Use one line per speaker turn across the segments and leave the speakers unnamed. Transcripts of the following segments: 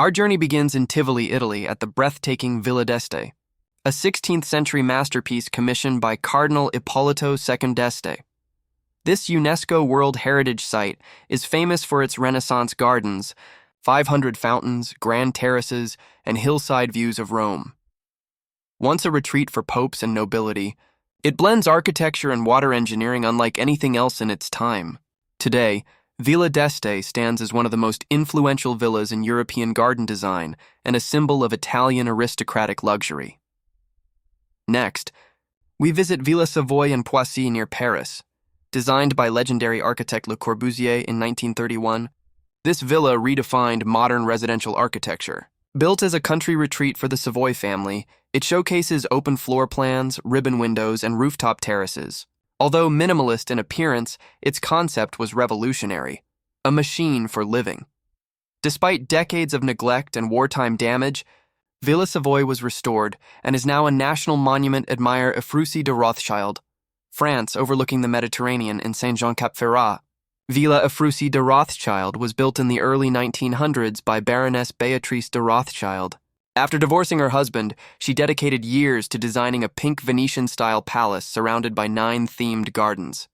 Our journey begins in Tivoli, Italy, at the breathtaking Villa d'Este, a 16th century masterpiece commissioned by Cardinal Ippolito II d'Este. This UNESCO World Heritage Site is famous for its Renaissance gardens, 500 fountains, grand terraces, and hillside views of Rome. Once a retreat for popes and nobility, it blends architecture and water engineering unlike anything else in its time. Today, Villa d'Este stands as one of the most influential villas in European garden design and a symbol of Italian aristocratic luxury. Next, we visit Villa Savoye in Poissy near Paris. Designed by legendary architect Le Corbusier in 1931, this villa redefined modern residential architecture. Built as a country retreat for the Savoy family, it showcases open floor plans, ribbon windows, and rooftop terraces. Although minimalist in appearance, its concept was revolutionary, a machine for living. Despite decades of neglect and wartime damage, Villa Savoye was restored and is now a national monument admiring Ephrussi de Rothschild, France overlooking the Mediterranean in Saint-Jean-Cap-Ferrat. Villa Ephrussi de Rothschild was built in the early 1900s by Baroness Beatrice de Rothschild. After divorcing her husband, she dedicated years to designing a pink Venetian-style palace surrounded by 9 themed gardens.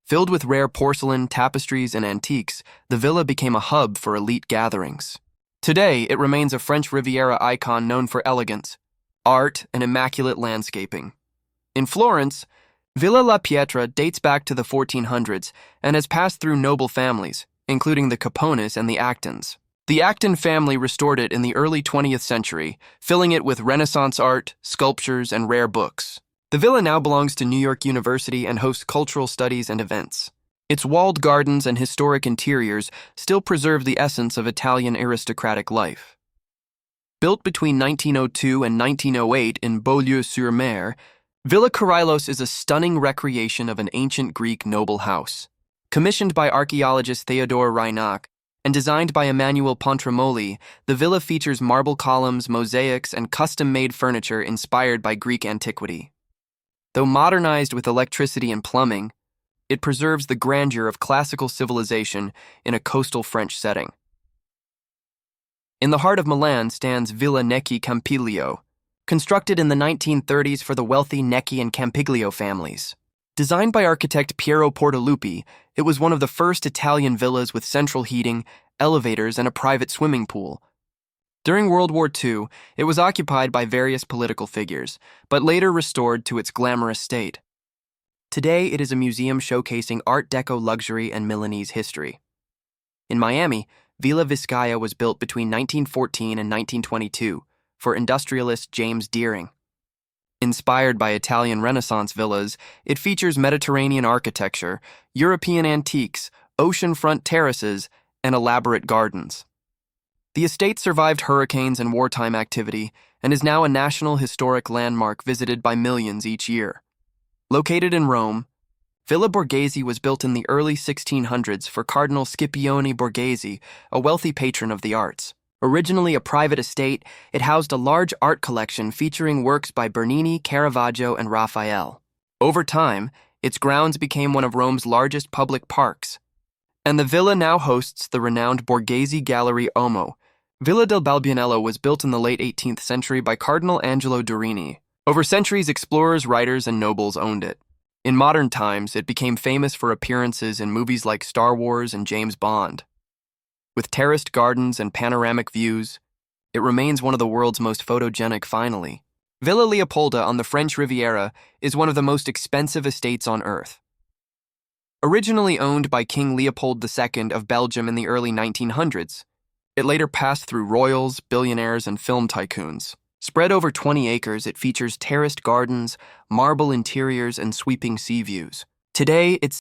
Filled with rare porcelain, tapestries, and antiques, the villa became a hub for elite gatherings. Today, it remains a French Riviera icon known for elegance, art, and immaculate landscaping. In Florence, Villa La Pietra dates back to the 1400s and has passed through noble families, including the Capones and the Actons. The Acton family restored it in the early 20th century, filling it with Renaissance art, sculptures, and rare books. The villa now belongs to New York University and hosts cultural studies and events. Its walled gardens and historic interiors still preserve the essence of Italian aristocratic life. Built between 1902 and 1908 in Beaulieu-sur-Mer, Villa Kyrlos is a stunning recreation of an ancient Greek noble house. Commissioned by archaeologist Theodore Reinach and designed by Emanuele Pontremoli, the villa features marble columns, mosaics, and custom-made furniture inspired by Greek antiquity. Though modernized with electricity and plumbing, it preserves the grandeur of classical civilization in a coastal French setting. In the heart of Milan stands Villa Necchi Campiglio, constructed in the 1930s for the wealthy Necchi and Campiglio families. Designed by architect Piero Portaluppi, it was one of the first Italian villas with central heating, elevators, and a private swimming pool. During World War II, it was occupied by various political figures, but later restored to its glamorous state. Today, it is a museum showcasing Art Deco luxury and Milanese history. In Miami, Villa Vizcaya was built between 1914 and 1922 for industrialist James Deering. Inspired by Italian Renaissance villas, it features Mediterranean architecture, European antiques, oceanfront terraces, and elaborate gardens. The estate survived hurricanes and wartime activity and is now a national historic landmark visited by millions each year. Located in Rome, Villa Borghese was built in the early 1600s for Cardinal Scipione Borghese, a wealthy patron of the arts. Originally a private estate, it housed a large art collection featuring works by Bernini, Caravaggio, and Raphael. Over time, its grounds became one of Rome's largest public parks, and the villa now hosts the renowned Borghese Gallery Omo. Villa del Balbionello was built in the late 18th century by Cardinal Angelo Durini. Over centuries, explorers, writers, and nobles owned it. In modern times, it became famous for appearances in movies like Star Wars and James Bond. With terraced gardens and panoramic views, it remains one of the world's most photogenic finally. Villa Leopolda on the French Riviera is one of the most expensive estates on Earth. Originally owned by King Leopold II of Belgium in the early 1900s, it later passed through royals, billionaires, and film tycoons. Spread over 20 acres, it features terraced gardens, marble interiors, and sweeping sea views. Today, it's